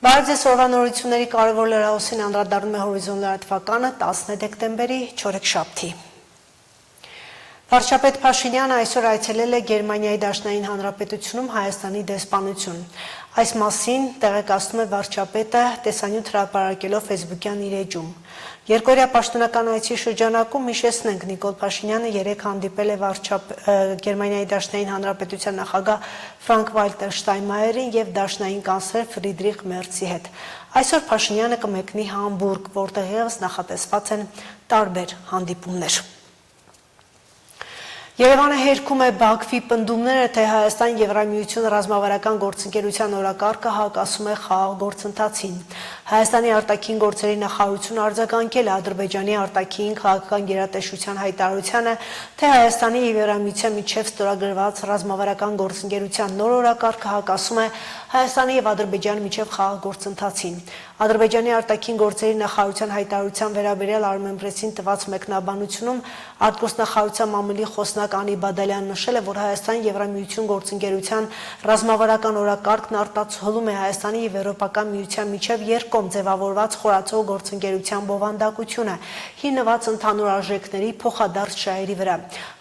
Բարև ձեզ, օրվա նորությունների կարևոր լրահոսին անդրադառնում է Հորիզոն լրատվականը 10 դեկտեմբերի չորեքշաբթի։ Վարչապետ Փաշինյանը այսօր այցելել է Գերմանիայի Դաշնային Հանրապետությունում Հայաստանի դեսպանություն։ Այս մասին տեղեկացնում է վարչապետը տեսանյութ հրապարակելով Facebook-յան իր էջում։ Երկօրյա պաշտոնական այցի շրջանակում հիշեցնենք Նիկոլ Փաշինյանը երեկ հանդիպել է Գերմանիայի Դաշնային Հանրապետության նախագահ Ֆրանկ-Վալտեր Շտայնմայերին եւ Դաշնային կանցլեր Ֆրիդրիխ Մերցի հետ։ Այսօր Փաշինյանը կմեկնի Համբուրգ, որտեղ ևս նախատեսված են տարբեր հանդիպումներ։ Երևանը հերքում է Բաքվի պնդումները, թե Հայաստան-Եվրամիություն ռազմավարական գործընկերության օրակարգը հակասում է խաղաղ գործընթացին։ Հայաստանի արտաքին գործերի նախարարությունը արձագանքել է Ադրբեջանի արտաքին քաղաքական գերատեսչության հայտարարությանը, թե Հայաստանի եւ Եվրամիության միջև ստորագրված ռազմավարական գործընկերության նոր օրակարգը հակասում է Հայաստանի եւ Ադրբեջանի միջև խաղաղ գործընթացին։ Ադրբեջանի արտաքին գործերի նախարարության հայտարարության վերաբերյալ Armenpress-ին տված մեկնաբանությունում արտգործնախարարության մամուլի խոսնակ Անի Բադալյանն նշել է, որ Հայաստան-Եվրամիություն գործընկերության ռազմավարական օրակարգն արտացոլում է Հայաստանի եւ Եվրոպական միության միջև երկկողմ ձևավորված խորացող գործընկերության բովանդակությունը, հիմնված ընդհանուր արժեքների փոխադարձ շահերի վրա։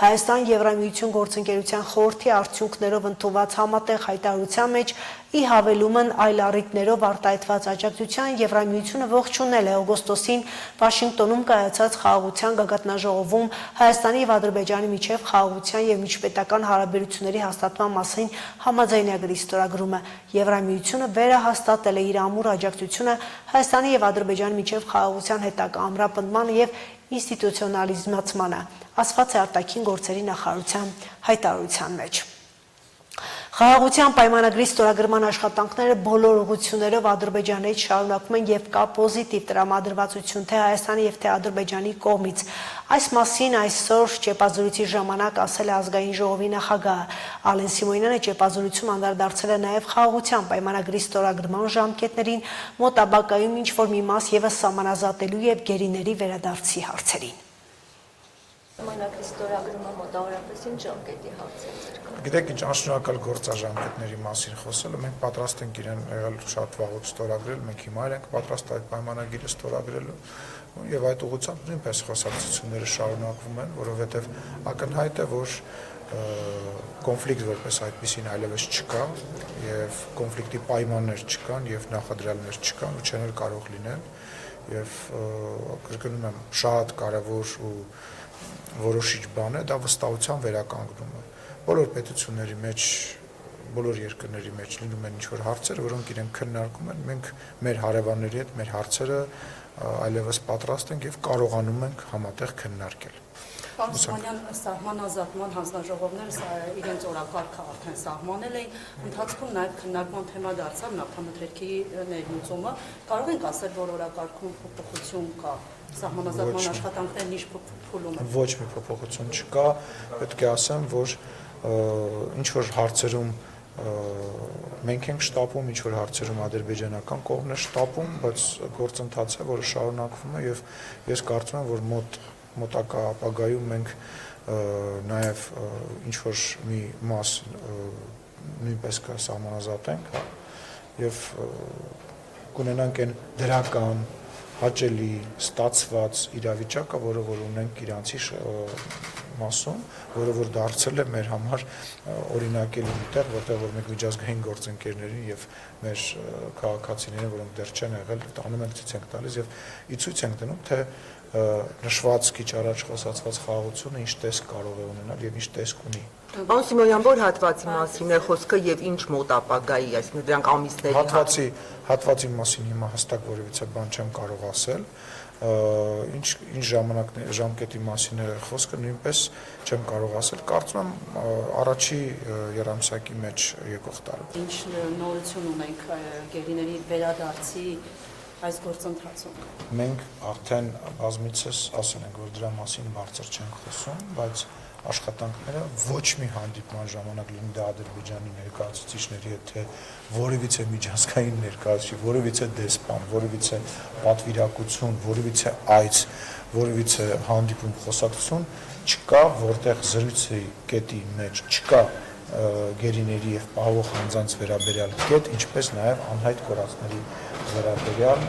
Հայաստան-Եվրամիություն գործընկերության խորհրդի արդյունքներով ընդունված համատեղ հայտարարության մեջ ի հավելումն այլ առիթներով արտահայտված աջակցության Եվրամիությունը ողջունել է օգոստոսին Վաշինգտոնում կայացած խաղաղության գագաթնաժողովում Հայաստանի եւ Ադրբեջանի միջև խաղաղության եւ միջպետական հարաբերությունների հաստատման մասին համաձայնագրի ստորագրումը։ Եվրամիությունը վերահաստատել է իր ամուր աջակցությունը Հայաստանի եւ Ադրբեջանի միջև խաղաղության հետագա ամրապնդմանը եւ ինստիտուցիոնալիզացմանը, ասված է արտաքին գործերի նախարարության հայտարարության մեջ։ Խաղաղության պայմանագրի ստորագրման աշխատանքները բոլոր ուղղություններով Ադրբեջանի հետ շարունակվում են եւ կա պոզիտիվ տրամադրվածություն թե Հայաստանի եւ թե Ադրբեջանի կողմից։ Այս մասին այսօր ճեպազորույցի ժամանակ ասել է ազգային ժողովի նախագահը Ալեն Սիմոնյանը ճեպազորույցում անդրադարձել է նաեւ խաղաղության պայմանագրի ստորագրման ժամկետներին, մոտաբակայում ինչ որ մի մաս եւս սահմանազատելու եւ գերիների վերադարձի հարցերին։ Պայմանագրի ստորագրումը մոտավորապես ինչ ժամկետի հարց է ձեր։ Գիտեք ինչ անշնորհակալ գործաժամկետների մասին խոսելը, մենք պատրաստ ենք իրեն եղել շատ վաղուց ստորագրել, մենք հիմա ենք պատրաստ այդ պայմանագիրը ստորագրելու եւ այդ ուղղությամբ նույնպես խոսակցությունները շարունակվում են, որովհետեւ ակնհայտ է, որ կոնֆլիկտ որպես այդպեսին այլևս չկա եւ կոնֆլիկտի պայմաններ չկան եւ նախադրյալներ չկան ու չեն էլ կարող լինել եւ կրկնում եմ շատ կարեւոր ու որոշիչ բան է, դա վստահության վերականգնումը։ Բոլոր պետությունների մեջ, բոլոր երկրների մեջ լինում են ինչ-որ հարցեր, որոնք իրենք քննարկում են, մենք մեր հարևանների հետ մեր հարցերը այլևս պատրաստ ենք եւ կարողանում ենք համատեղ քննարկել։ Պարոն Սիմոնյան, սահմանազատման հանձնաժողովները իրենց օրակարգը արդեն սահմանել էին, ընթացքում նաև քննարկման թեմա դարձավ նավթամթերքի ներմուծումը, կարող ենք ասել, որ օրակարգում փոփոխություն կա, սահմանազատման աշխատանքներն ինչ փուլում են։ Ոչ մի փոփոխություն չկա, պետք է ասեմ, որ ինչ որ հարցերում մենք ենք շտապում, ինչ որ հարցերում ադրբեջանական կողմն է շտապում, բայց գործընթաց է, որը շարունակվում է եւ ես կարծում եմ, որ մոտակա ապագայում մենք նաև ինչ որ մի մաս նույնպես կսահմանազատենք եւ կունենանք այն դրական հաճելի ստացված իրավիճակը, որը որ ունենք իրանցի մասում, որը որ դարձել է մեր համար օրինակելի մի տեղ, որտեղ որ մենք միջազգային գործընկերներին եւ մեր քաղաքացիներին, որոնք դեռ չեն եղել, տանում ենք ցույց ենք տալիս եւ ի ցույց ենք դնում, թե նշված քիչ առաջ խոսացված խաղաղությունը ինչ տեսք կարող է ունենալ եւ ինչ տեսք ունի։ Պարոն Սիմոնյան, որ հատվածի մասին է խոսքը եւ ինչ մոտ ապագայի, այսինքն դրանք ամիսների հատվածի մասին հիմա հստակ որևիցե բան չեմ կարող ասել, ինչ ժամկետի մասին է խոսքը նույնպես չեմ կարող ասել, կարծում եմ առաջի երամսյակի մեջ եկող տարում։ Ինչ նորություն ունենք գերիների վերադարձի այս գործընթացում։ Մենք արդեն բազմիցս ասել ենք, որ դրա մասին բարձր չենք խոսում, բայց աշխատանքները ոչ մի հանդիպման ժամանակ լինի դա Ադրբեջանի ներկայացուցիչների հետ, թե որևիցե միջազգային ներկայացուցիչ, որևիցե դեսպան, որևիցե պատվիրակություն, որևիցե այց, որևիցե հանդիպում խոսակցություն չկա, որտեղ զրույցի կետի մեջ չկա գերիների եւ պահող անձանց վերաբերյալ կետ, ինչպես նաեւ անհայտ կորածների վերաբերյալ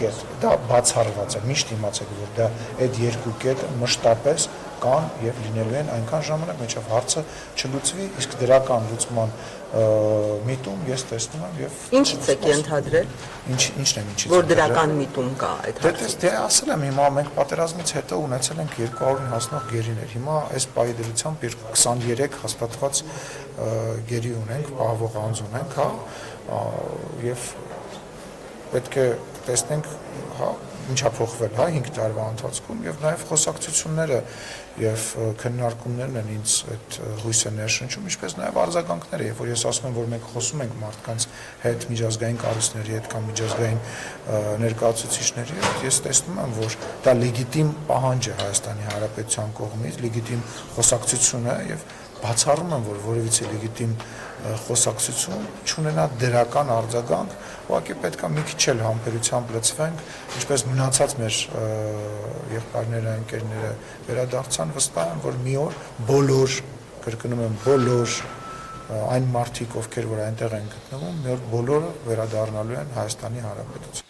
կետ, դա բացառված է, միշտ իմացեք, որ դա այդ երկու կետը մշտապես կան եւ լինելու են այնքան ժամանակ, մինչեւ հարցը չլուծվի, իսկ դրական լուծման միտում ես տեսնում եմ եւ Ինչից եք ենթադրել, ինչն է ինչից որ դրական միտում կա այդ հարցը։ Դե ասել եմ, հիմա մենք պատերազմից հետո ունեցել ենք 200-ին հասնող գերիներ, հիմա այս պահի դրությամբ 23 հաստատված գերի ունենք, պահվող անձ ունենք, հա, եւ պետք է տեսնենք, հա, ինչա փոխվել, հա, 5 տարվա ընթացքում եւ նաեւ խոսակցությունները եւ քննարկումներն են ինձ այդ հույսը ներշնչում, ինչպես նաեւ արձագանքները, երբ որ ես ասում եմ, որ մենք խոսում ենք մարդկանց հետ, միջազգային կառույցների հետ կամ միջազգային ներկայացուցիչների հետ, ես տեսնում եմ, որ դա լեգիտիմ պահանջ է Հայաստանի Հանրապետության կողմից, լեգիտիմ խոսակցություն է եւ բացառում եմ, որ որևիցե լեգիտիմ խոսակցություն չունենա դրական արձագանք, ուղղակի պետք է մի քիչ էլ համբերությամբ լցվենք, ինչպես մնացած մեր եղբայրները, ընկերները վերադարձան, վստահ եմ, որ մի օր բոլոր, կրկնում եմ, բոլոր այն մարդիկ, ովքեր որ այնտեղ են գտնվում, մի օր բոլորը վերադառնալու են Հայաստանի Հանրապետություն։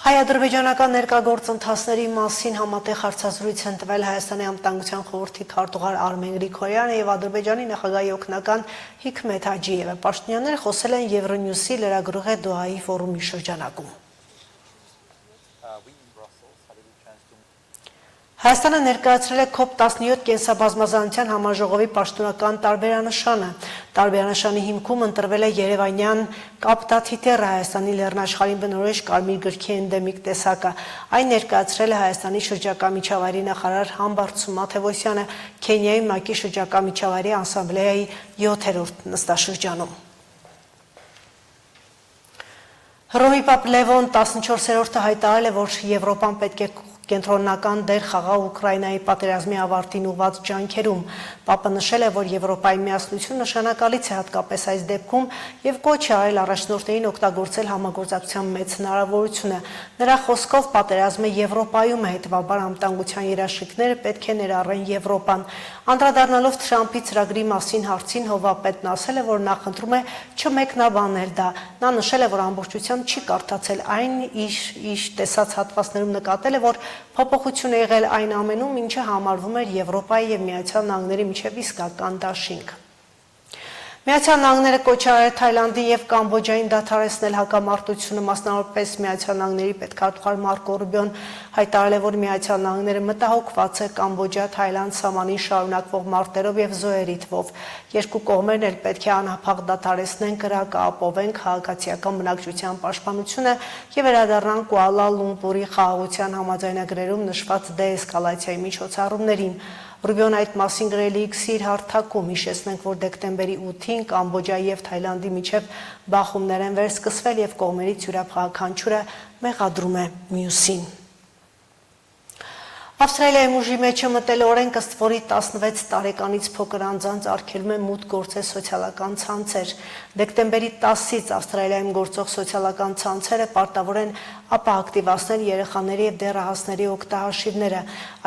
Հայ-ադրբեջանական ներկայգործընթացների մասին համատեղ հարցազրույց են տվել Հայաստանի անվտանգության խորհրդի քարտուղար Արմեն Գրիգորյանը եւ Ադրբեջանի նախագահի օգնական Հիքմեթ Հաջիևը։ Պաշտոնյաները խոսել են Եվրոնյուզի լրագրողի Դոհայի ֆորումի շրջանակում։ Հայաստանը ներկայացրել է COP17 կենսաբազմազանության համաժողովի պաշտոնական տարբերանշանը։ Տարբերանշանի հիմքում ընտրվել է Երևանյան կապտաթիթեռը, Հայաստանի լեռնաշխարհին բնորոշ կարմիր գրքի էնդեմիկ տեսակը։ Այն ներկայացրել է Հայաստանի շրջակա միջավայրի նախարար Համբարձում Մաթևոսյանը Քենիայի ՄԱԿ-ի շրջակա միջավայրի ասամբլեայի 7-րդ նստաշրջանում։ Հռոմի Պապ Լևոն 14-րդը հայտարարել է, որ Եվրոպան պետք է կենտրոնական դեր խաղա Ուկրաինայի պատերազմի ավարտին ուղղված ջանքերում։ Պապը նշել է, որ Եվրոպայի միասնություն նշանակալից է հատկապես այս դեպքում եւ կոչ է արել առաջնորդներին օգտագործել համագործակցության մեծ հնարավորությունը։ Նրա խոսքով պատերազմը Եվրոպայում է, հետեւաբար անվտանգության երաշխիքները պետք է ներառեն Եվրոպան։ Անդրադառնալով Թրամփի ծրագրի մասին հարցին հովվապետն ասել է, որ նախընտրում է չմեկնաբանել դա։ Նա նշել է, որ ամբողջությամբ չի կարդացել այն, ինչ տեսած հատվածներում նկատել է, որ փոփոխություն է եղել այն ամենում, ինչը համարվում էր Եվրոպայի եւ Միացյալ Նահանգների միջև իսկական դաշինք։ Միացյալ Նահանգները կոչ է արել Թայլանդի եւ Կամբոջային դադարեցնել հակամարտությունը, մասնավորապես Միացյալ Նահանգների պետքարտուղար Մարկո Ռուբիոն հայտարարել է, որ Միացյալ Նահանգները մտահոգված է Կամբոջա-Թայլանդ սահմանին շարունակվող մարտերով եւ զոհերի թվով։ Երկու կողմերն էլ պետք է անհապաղ դադարեցնեն կրակը, ապահովեն քաղաքացիական բնակչության պաշտպանությունը եւ վերադառնան Կուալա Լումպուրի խաղաղության համաձայնագրերում նշված դեէսկալացիայի միջոցառումներին։ Ռուբիոն այդ մասին գրել է X-ի իր հարթակում, հիշեցնենք, որ դեկտեմբերի 8-ին Կամբոջայի եւ Թայլանդի միջև բախումներ են վերսկսվել եւ կողմերից յուրաքանչյուրը մեղադրում է մյուսին։ Ավստրալիայի ուժի մեջ է մտել օրենք, ըստ որի 16 տարեկանից փոքր անձանց արգելում է մուտք գործել սոցիալական ցանցեր։ Դեկտեմբերի 10-ից Ավստրալիայում գործող սոցիալական ցանցերը պարտավոր են ապակտիվացնել երեխաների եւ դեռահասների օգտահաշիվները։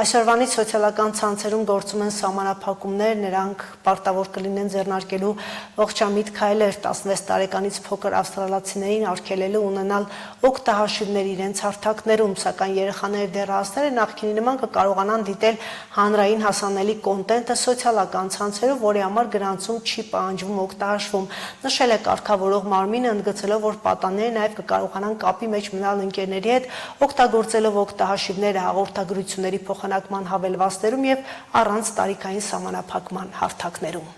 Այսօրվանից սոցիալական ցանցերում գործում են սահմանափակումներ, նրանք պարտավոր կլինեն ձեռնարկելու ողջամիտ քայլեր 16 տարեկանից փոքր ավստրալացիներին արգելելու ունենալ օգտահաշիվներ իրենց հարթակներում, սակայն երեխաները դեռահասները նախկինի նման կկարողանան դիտել հանրային հասանելի կոնտենտը սոցիալական ցանցերով, որի համար գրանցում չի պահանջվում օգտահաշվում։ Նշել է կարգավորող մարմինը, ընդգծելով, որ պատանները նաև կկարողանան կապի մեջ մնալ ընկերների հետ, օգտագործելով օգտահաշիվները հաղորդագրությունների փոխանակման հավելվածներում եւ առանց տարիքային սահմանափակման հարթակներում։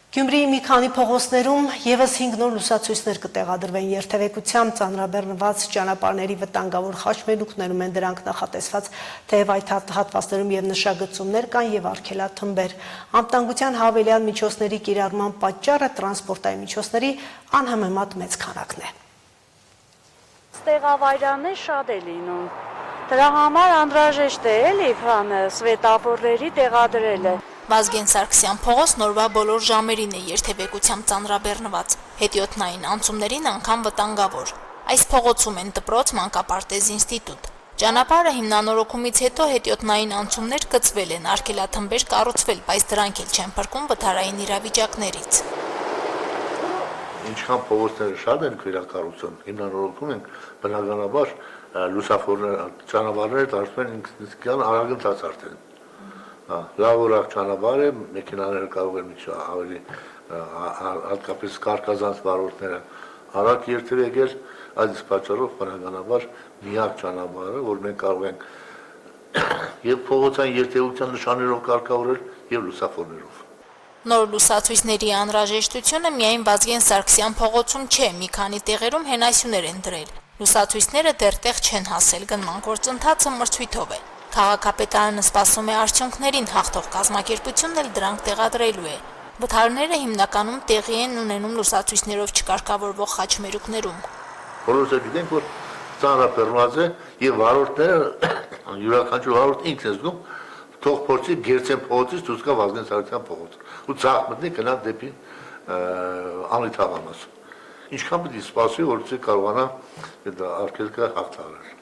Գյումրիի մի քանի փողոցներում եւս 5 նոր լուսացույցներ կտեղադրվեն երթևեկությամբ ծանրաբեռնված ճանապարհների վտանգավոր խաչմերուկներում են դրանք նախատեսված, թեև այդ հատվածներում եւ նշագծումներ կան եւ արգելաթմբեր։ Անվտանգության հավելյալ միջոցների կիրառման պատճառը տրանսպորտային միջոցների անհամեմատ մեծ քանակն է։ Տեղավայրաններ շատ է լինում։ Դրա համար անհրաժեշտ է էլի սվետաֆորների տեղադրելը։ Վազգեն Սարգսյան փողոցն օրվա բոլոր ժամերին է երթևեկությամբ ծանրաբեռնված, հետիոտնային անցումներին անգամ վտանգավոր։ Այս փողոցում են դպրոց, մանկապարտեզ, ինստիտուտ։ Ճանապարհը հիմնանորոգումից հետո հետիոտնային անցումներ գծվել են, արգելաթմբեր կառուցվել, բայց դրանք էլ չեն փրկում վթարային իրավիճակներից։ Ինչքան փողոցները շատ են վերակառուցում, հիմնանորոգում են բնականաբար լուսավորները, ճանապարհները դարձնում են ինքնին արագընթաց արդեն։ Լավ օրակ ճանապարհ է, մեքենաները կարող են ավելի հատկապես կարկազանց վարորդները արագ երթև եկել, այս պատճառով բնականաբար միակ ճանապարհը, որ մենք կարող ենք եւ փողոցային երթևեկության նշաններով կարգավորել եւ լուսավորներով։ Նոր լուսացույցների անհրաժեշտությունը միայն Վազգեն Սարգսյան փողոցում չէ, մի քանի տեղերում հենասյուներ են դրել։ Լուսացույցները դեռ տեղ չեն հասել, գնման գործընթացը մրցույթով է։ Քաղաքապետարանը սպասում է արդյունքներին, հաղթող կազմակերպությունն էլ դրանք տեղադրելու է։ Վթարները հիմնականում տեղի են ունենում լուսացույցներով չկարգավորվող խաչմերուկներում։ Բոլորս գիտենք, որ ծանրաբեռնված է եւ վարորդները յուրաքանչյուր վարորդ ինքն է զգում, թող փորձի Գերցեն փողոցից դուրս գա Վազգեն Սարգսյան փողոց ու ցախ մտնի գնա դեպի Անլի թաղամաս։ Ինչքան պետք է սպասի, որպեսզի կարողանա այդ արգելքը հաղթահարել։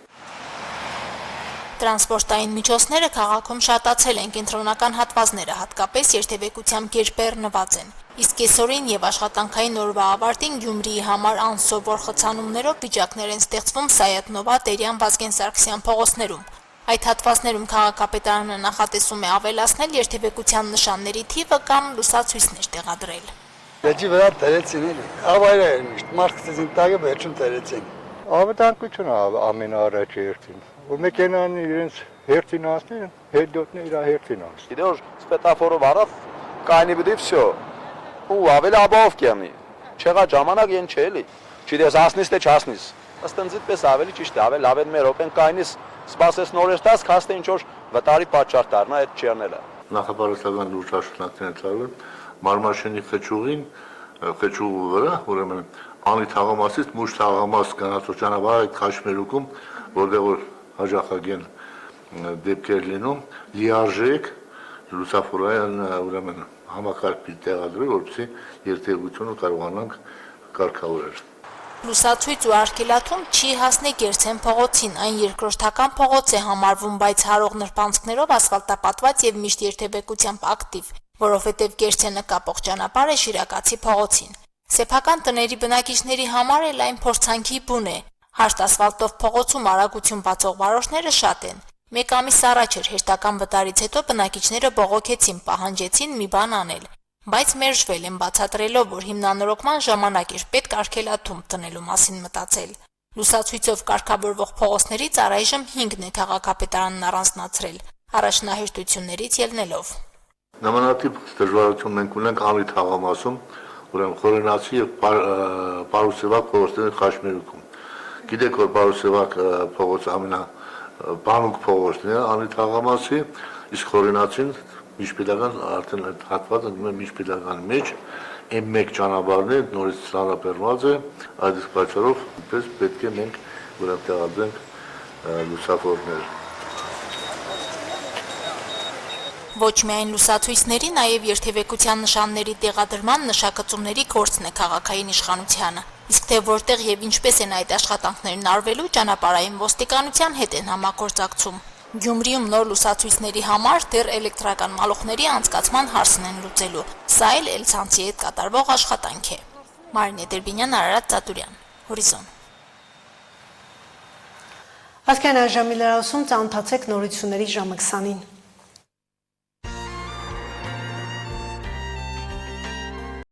Տրանսպորտային միջոցները քաղաքում շատացել են, կենտրոնական հատվածները հատկապես երթևեկությամբ գերբեռնված են։ Իսկ կեսօրին եւ աշխատանքային օրվա ավարտին Գյումրիի համար անսովոր խցանումներով վիճակներ են ստեղծվում Սայաթ-Նովա, Տերյան, Վազգեն Սարգսյան փողոցներում։ Այդ հատվածներում քաղաքապետարանը նախատեսում է ավելացնել երթևեկության նշանների թիվը կամ լուսացույցներ տեղադրել։ Լեջի վրա դրեցին էլի։ Ավայրը էր միշտ, մարդկս ինտագը վերջում դրեցին։ Ավտանկությունը ամենաառաջի հերթին։ Ու մեքենան իրենց հերթին ասնեն, հետդոտն իր հերթին ասնեն։ Идешь սպետաֆորով առավ, կայնի բդի վсё։ Ու ավելի ապահովկյամի։ Չեղա ժամանակ են չէ էլի։ Չիդես ասնիս թե չասնիս։ Ըստ ընձիտպես ավելի ճիշտ է, ավելի լավ են մեր օպեն կայնիս սպասես նորից տաս, քաստե ինչ որ վտարի պատճառ դառնա այդ չերնելը։ Նախապարուսական լուրջ աշխատանքներ են ծավալվել Մարմաշենի խճուղին, խճուղի վրա, ուրեմն Անլի թաղամասից Մուշ թաղամաս կանացող ճանապարհը այդ քաշմերուկում, որտեղ որ հաջախագեն դեպքեր լինում, լիարժեք լուսավորային ուրեմն համակարգի տեղադրել, որպեսզի երթևեկությունը կարողանանք կարգավորել։ Լուսացույց ու արգելաթում չի հասնի Գերցեն փողոցին, այն երկրորդական փողոց է համարվում, բայց հարող նրբանցքներով ասֆալտապատված եւ միշտ երթևեկությամբ ակտիվ, որովհետեւ Գերցենը կապող ճանապարհը Շիրակացի փողոցին։ Սեփական տների բնակիչների համար էլ այն փորձանքի բուն է։ Հարթ ասֆալտով փողոցում արագություն բացող վարորդները շատ են։ Մեկ ամիս առաջ էր հերթական վտարից հետո բնակիչները բողոքեցին, պահանջեցին մի բան անել, բայց մերժվել են բացատրելով, որ հիմնանորոգման ժամանակ էր պետք արգելաթում տնելու մասին մտածել։ Լուսացույցով կարգավորվող փողոցներից առայժմ 5-ն է քաղաքապետարանն առանձնացրել, առաջնահերթություններից ելնելով։ Նմանատիպ դժվարություն մենք ունենք Անլի թաղամասում, ուրեմն Խորենացի եւ Պարուսեվակ փողոցների խաչմերուկում։ Գիտեք, որ Պարուսեվակ փողոցը ամենաբանուկ փողոցն է Անլի թաղամասի, իսկ Խորենացին միջպետական արդեն այդ հատվածը դնում է միջպետական մեջ, այն մեկ ճանապարհն է նորից ծանրաբեռնված է, այդ պատճառով պետք է մենք ուրեմն տեղադրենք լուսավորներ։ Ոչ միայն լուսացույցների, նաև երթևեկության նշանների տեղադրման նշակցումների գործն է քաղաքային իշխանությանը։ Իսկ թե որտեղ եւ ինչպես են այդ աշխատանքներն արվելու, ճանապարհային ոստիկանության հետ են համագործակցում։ Գյումրիում նոր լուսացույցների համար դեռ էլեկտրական մալոխների անցկացման հարցն են լուծելու։ Սա էլ Էլցանցի հետ կատարվող աշխատանք է։ Մարինե Դերբինյան, Արարատ Ծատուրյան, Հորիզոն։ Այսքան այժմ լրացում ծանոթացեք նորությունների ժամը 20-ին։